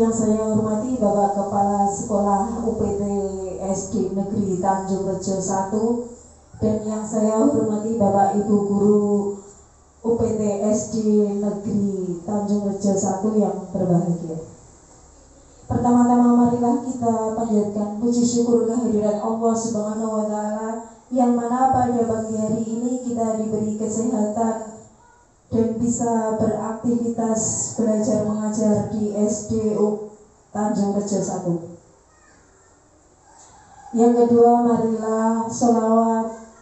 Yang saya hormati Bapak Kepala Sekolah UPT SD Negeri Tanjung Rejo 1, dan yang saya hormati Bapak Ibu Guru UPT SD Negeri Tanjung Rejo 1 yang berbahagia. Pertama-tama marilah kita panjatkan puji syukur kehadirat Allah Subhanahu wa Ta'ala, yang mana pada pagi hari ini kita diberi kesehatan dan bisa beraktivitas belajar mengajar di SD Tanjung Rejo 1. Yang kedua, marilah sholawat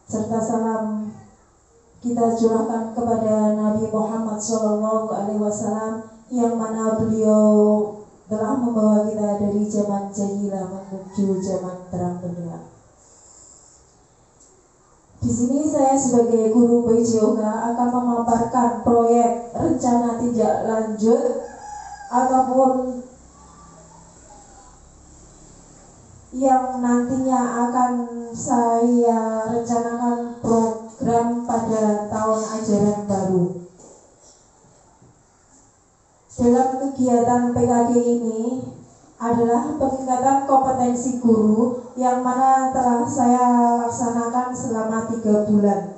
serta salam kita curahkan kepada Nabi Muhammad SAW, yang mana beliau telah membawa kita dari zaman jahiliyah menuju zaman terang benderang. Di sini saya sebagai guru PJOK akan memaparkan proyek rencana tindak lanjut ataupun yang nantinya akan saya rencanakan program pada tahun ajaran baru. Dalam kegiatan PKG ini adalah peningkatan kompetensi guru yang mana telah saya laksanakan selama 3 bulan.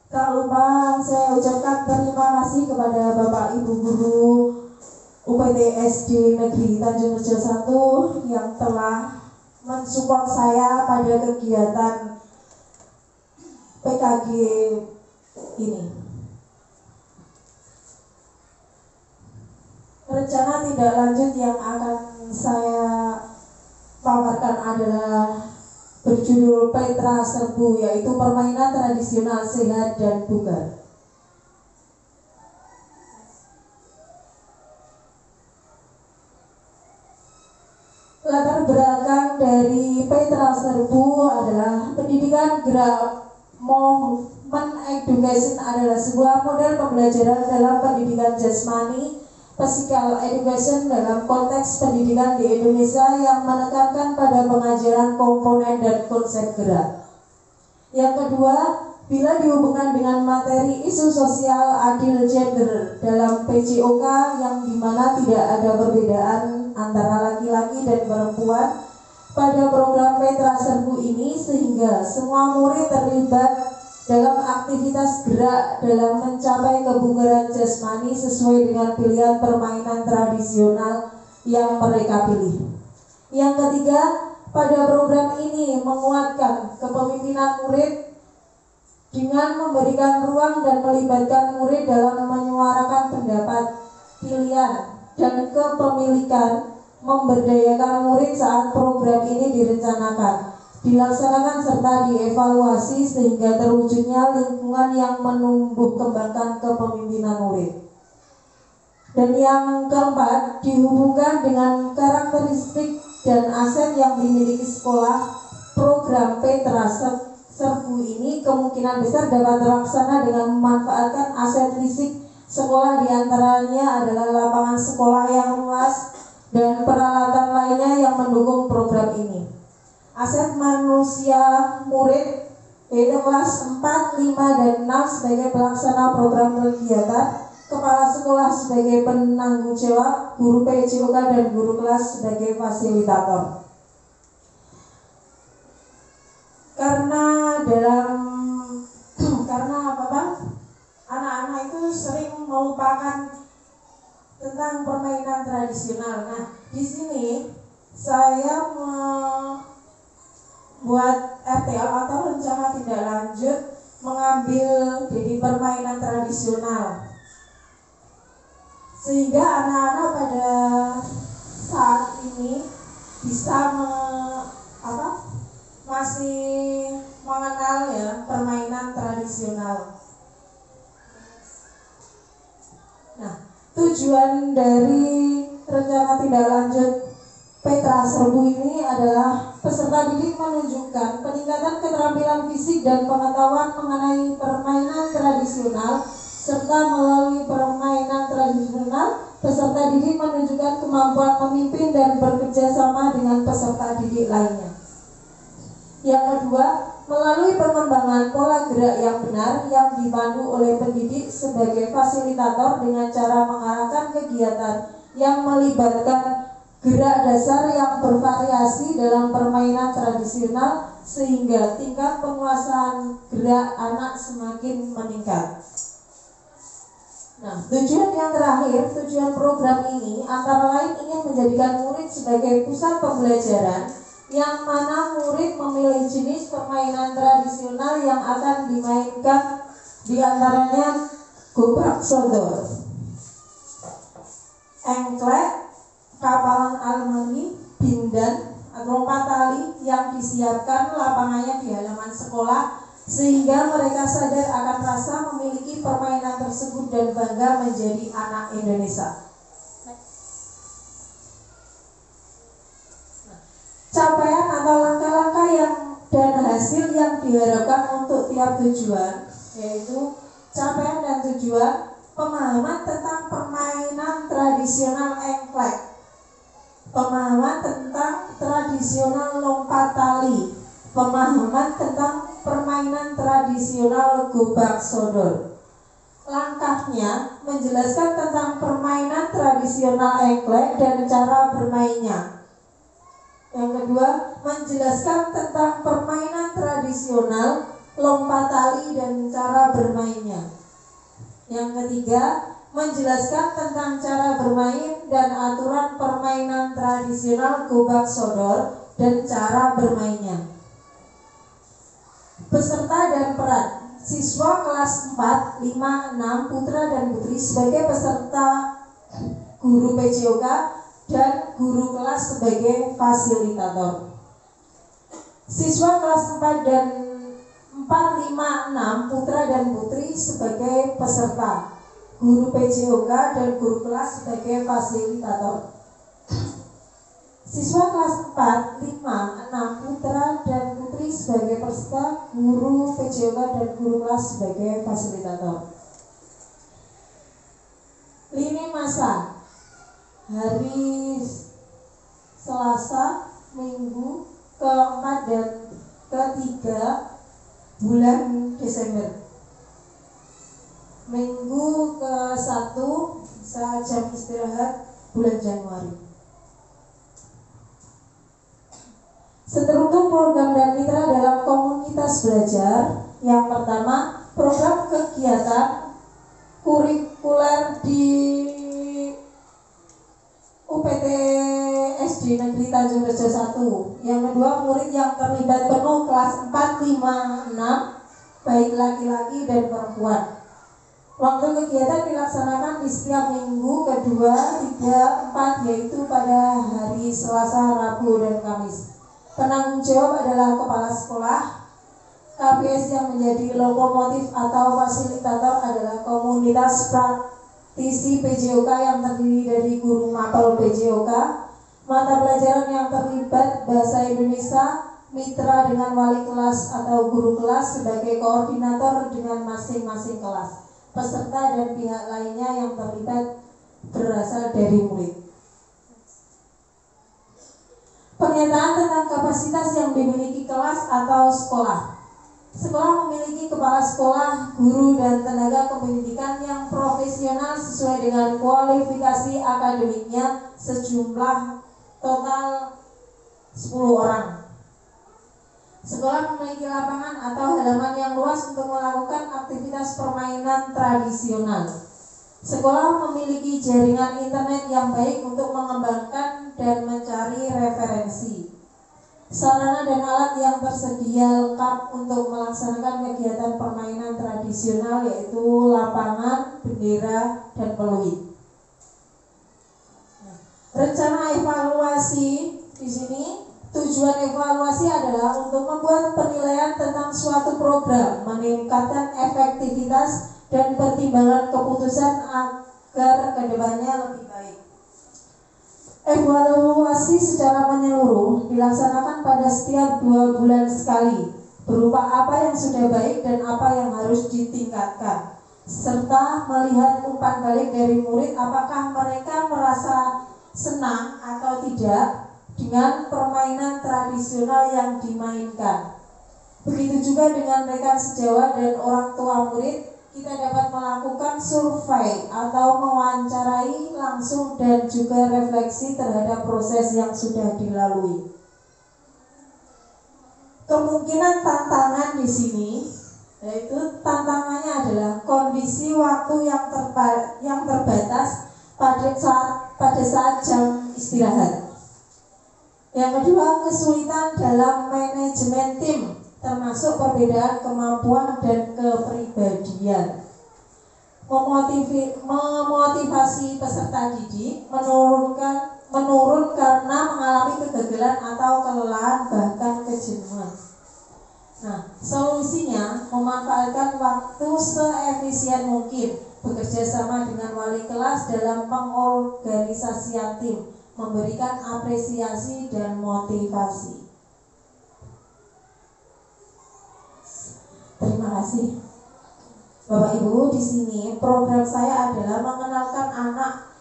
Tak lupa saya ucapkan terima kasih kepada Bapak Ibu Guru UPT SD Negeri Tanjung Rejo 1 yang telah mensupport saya pada kegiatan PKG ini. Rencana tindak lanjut yang akan saya paparkan adalah berjudul Petra Serbu, yaitu permainan tradisional sehat dan bugar. Latar belakang dari Petra Serbu adalah pendidikan gerak movement education adalah sebuah model pembelajaran dalam pendidikan jasmani physical education dalam konteks pendidikan di Indonesia yang menekankan pada pengajaran komponen dan konsep gerak. Yang kedua, bila dihubungkan dengan materi isu sosial adil gender dalam PJOK yang dimana tidak ada perbedaan antara laki-laki dan perempuan pada program Petra Serbu ini, sehingga semua murid terlibat dalam aktivitas gerak dalam mencapai kebugaran jasmani sesuai dengan pilihan permainan tradisional yang mereka pilih. Yang ketiga, pada program ini menguatkan kepemimpinan murid dengan memberikan ruang dan melibatkan murid dalam menyuarakan pendapat, pilihan, dan kepemilikan, memberdayakan murid saat program ini direncanakan, dilaksanakan serta dievaluasi sehingga terwujudnya lingkungan yang menumbuh kembangkan kepemimpinan murid. Dan yang keempat, dihubungkan dengan karakteristik dan aset yang dimiliki sekolah. Program Petra Serbu ini kemungkinan besar dapat terlaksana dengan memanfaatkan aset fisik sekolah, diantaranya adalah lapangan sekolah yang luas dan peralatan lainnya yang mendukung program ini. Aset manusia murid yaitu kelas 4, 5, dan 6 sebagai pelaksana program kegiatan, kepala sekolah sebagai penanggung jawab, guru PJOK dan guru kelas sebagai fasilitator. Karena anak-anak itu sering melupakan tentang permainan tradisional. Nah, di sini saya buat RTL atau rencana tindak lanjut mengambil dari permainan tradisional, sehingga anak-anak pada saat ini bisa masih mengenal ya permainan tradisional. Nah, tujuan dari rencana tindak lanjut Petra Serbu ini adalah peserta didik menunjukkan peningkatan keterampilan fisik dan pengetahuan mengenai permainan tradisional, serta melalui permainan tradisional peserta didik menunjukkan kemampuan memimpin dan bekerja sama dengan peserta didik lainnya. Yang kedua, melalui pengembangan pola gerak yang benar yang dipandu oleh pendidik sebagai fasilitator dengan cara mengarahkan kegiatan yang melibatkan gerak dasar yang bervariasi dalam permainan tradisional sehingga tingkat penguasaan gerak anak semakin meningkat. Nah, tujuan yang terakhir, tujuan program ini antara lain ingin menjadikan murid sebagai pusat pembelajaran yang mana murid memilih jenis permainan tradisional yang akan dimainkan, diantaranya gobak sodor, engklek, kapalan almani, bindan, lompat tali yang disiapkan lapangannya di halaman sekolah sehingga mereka sadar akan rasa memiliki permainan tersebut dan bangga menjadi anak Indonesia. Capaian atau langkah-langkah yang dan hasil yang diharapkan untuk tiap tujuan, yaitu capaian dan tujuan: pemahaman tentang permainan tradisional engklek, pemahaman tentang tradisional lompat tali, pemahaman tentang permainan tradisional gobak sodor. Langkahnya menjelaskan tentang permainan tradisional engklek dan cara bermainnya. Yang kedua, menjelaskan tentang permainan tradisional lompat tali dan cara bermainnya. Yang ketiga, menjelaskan tentang cara bermain dan aturan permainan tradisional gobak sodor dan cara bermainnya. Peserta dan peran: siswa kelas 4, 5, 6, putra dan putri sebagai peserta, guru PJOK dan guru kelas sebagai fasilitator. Siswa kelas 4 dan 4, 5, 6, putra dan putri sebagai peserta, guru PJOK dan guru kelas sebagai fasilitator. Siswa kelas 4, 5, 6, putra dan putri sebagai peserta, guru PJOK dan guru kelas sebagai fasilitator. Lini masa: hari Selasa, Minggu ke-4 dan ke-3 bulan Desember. Minggu ke-1 saat jam istirahat bulan Januari. Struktur program dan mitra dalam komunitas belajar. Yang pertama, program kegiatan kurikuler di UPT SD Negeri Tanjung Rejo 1. Yang kedua, murid yang terlibat penuh kelas 4, 5, 6, baik laki-laki dan perempuan. Waktu kegiatan dilaksanakan di setiap minggu kedua, 3, 4, yaitu pada hari Selasa, Rabu, dan Kamis. Penanggung jawab adalah kepala sekolah. KPS yang menjadi lokomotif atau fasilitator adalah komunitas praktisi PJOK yang terdiri dari guru mapel PJOK. Mata pelajaran yang terlibat bahasa Indonesia, mitra dengan wali kelas atau guru kelas sebagai koordinator dengan masing-masing kelas. Peserta dan pihak lainnya yang terlibat berasal dari murid. Pernyataan tentang kapasitas yang dimiliki kelas atau sekolah. Sekolah memiliki kepala sekolah, guru, dan tenaga kependidikan yang profesional sesuai dengan kualifikasi akademiknya sejumlah total 10 orang. Sekolah memiliki lapangan atau halaman yang luas untuk melakukan aktivitas permainan tradisional. Sekolah memiliki jaringan internet yang baik untuk mengembangkan dan mencari referensi. Sarana dan alat yang tersedia lengkap untuk melaksanakan kegiatan permainan tradisional, yaitu lapangan, bendera, dan peluit. Rencana evaluasi di sini, tujuan evaluasi adalah untuk membuat penilaian tentang suatu program, meningkatkan efektivitas dan pertimbangan keputusan agar kedepannya lebih baik. Evaluasi secara menyeluruh dilaksanakan pada setiap 2 bulan sekali, berupa apa yang sudah baik dan apa yang harus ditingkatkan, serta melihat umpan balik dari murid apakah mereka merasa senang atau tidak dengan permainan tradisional yang dimainkan. Begitu juga dengan rekan sejawat dan orang tua murid, kita dapat melakukan survei atau mewawancarai langsung dan juga refleksi terhadap proses yang sudah dilalui. Kemungkinan tantangan di sini, yaitu tantangannya adalah kondisi waktu yang terbatas pada saat jam istirahat. Yang kedua, kesulitan dalam manajemen tim, termasuk perbedaan kemampuan dan kepribadian. Memotivasi peserta didik menurun karena mengalami kegagalan atau kelelahan bahkan kejenuhan. Nah, solusinya memanfaatkan waktu seefisien mungkin, bekerja sama dengan wali kelas dalam pengorganisasian tim, memberikan apresiasi dan motivasi. Terima kasih. Bapak Ibu, di sini program saya adalah mengenalkan anak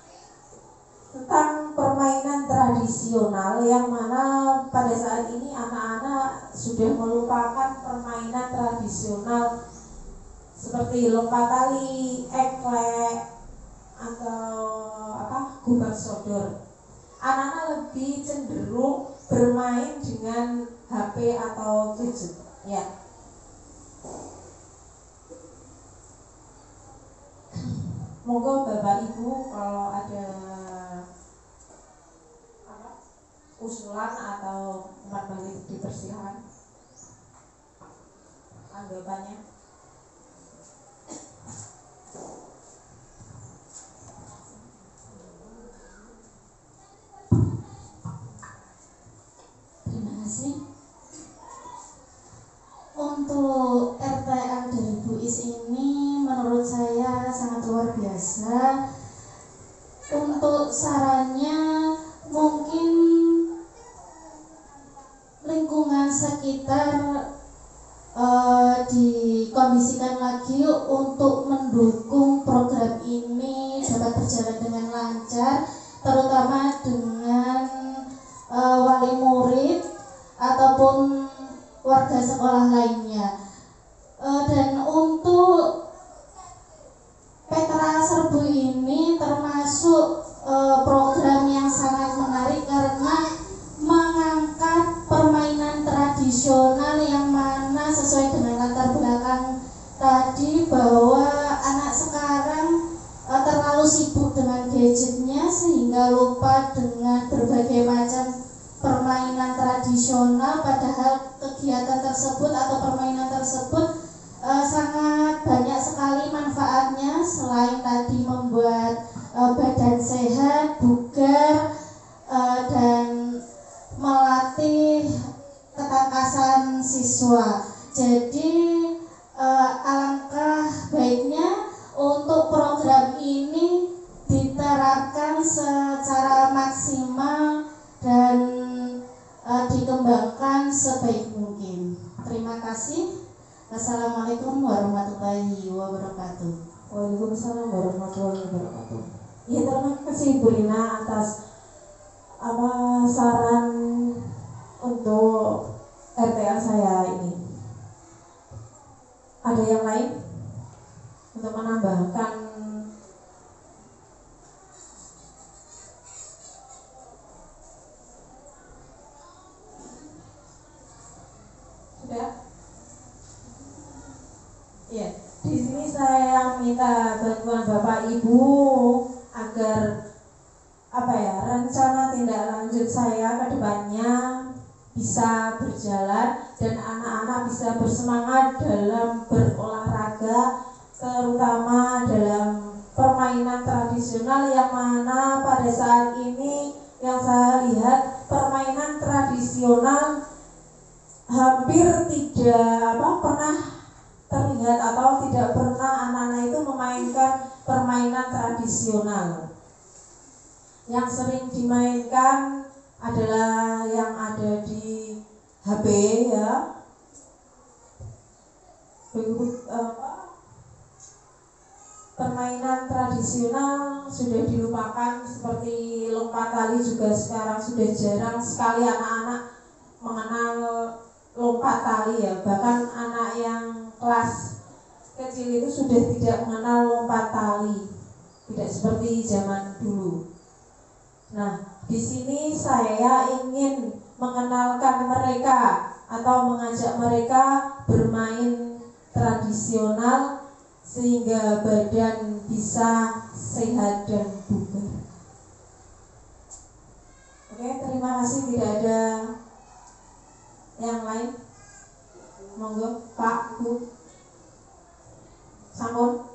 tentang permainan tradisional yang mana pada saat ini anak-anak sudah melupakan permainan tradisional seperti lompat tali, eklek, atau gubak sodor. Anak-anak lebih cenderung bermain dengan HP atau gadget. Ya. Monggo Bapak Ibu kalau ada usulan atau umpan balik dipersilakan anggapannya. Terima kasih. Untuk RTL dari Bu Is ini menurut saya sangat luar biasa. Untuk sarannya mungkin lingkungan sekitar dikondisikan lagi untuk mendukung program ini dapat berjalan dengan lancar, terutama dengan wali murid ataupun warga sekolah lainnya. Dan untuk Petra Serbu ini termasuk program yang sangat menarik karena mengangkat permainan tradisional yang mana sesuai dengan latar belakang tadi bahwa anak sekarang terlalu sibuk dengan gadgetnya sehingga lupa dengan berbagai macam permainan tradisional, padahal kegiatan tersebut atau permainan tersebut sangat banyak sekali manfaatnya selain tadi membuat badan sehat, bugar, dan melatih ketangkasan siswa. Jadi alangkah baiknya untuk program ini diterapkan secara maksimal dan dikembangkan sebaik mungkin. Terima kasih. Assalamualaikum warahmatullahi wabarakatuh. Waalaikumsalam warahmatullahi wabarakatuh. Ya, terima kasih Bu Rina atas saran untuk RTA saya ini. Ada yang lain untuk menambahkan? Sudah? Ya, di sini saya minta bantuan Bapak Ibu agar rencana tindak lanjut saya ke depannya bisa berjalan dan anak-anak bisa bersemangat dalam berolahraga, terutama dalam permainan tradisional yang mana pada saat ini yang saya lihat permainan tradisional hampir tidak pernah terlihat atau tidak pernah anak-anak itu memainkan permainan tradisional. Yang sering dimainkan adalah yang ada di HP ya. Permainan tradisional sudah dilupakan, seperti lompat tali juga sekarang sudah jarang sekali anak-anak mengenal lompat tali ya, bahkan anak yang kelas kecil itu sudah tidak mengenal lompat tali, tidak seperti zaman dulu. Nah, di sini saya ingin mengenalkan mereka atau mengajak mereka bermain tradisional sehingga badan bisa sehat dan bugar. Oke, terima kasih. Tidak ada yang lain. Monggo, Pak, Bu. Sampun.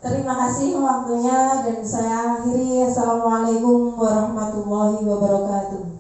Terima kasih waktunya dan saya akhiri. Assalamualaikum warahmatullahi wabarakatuh.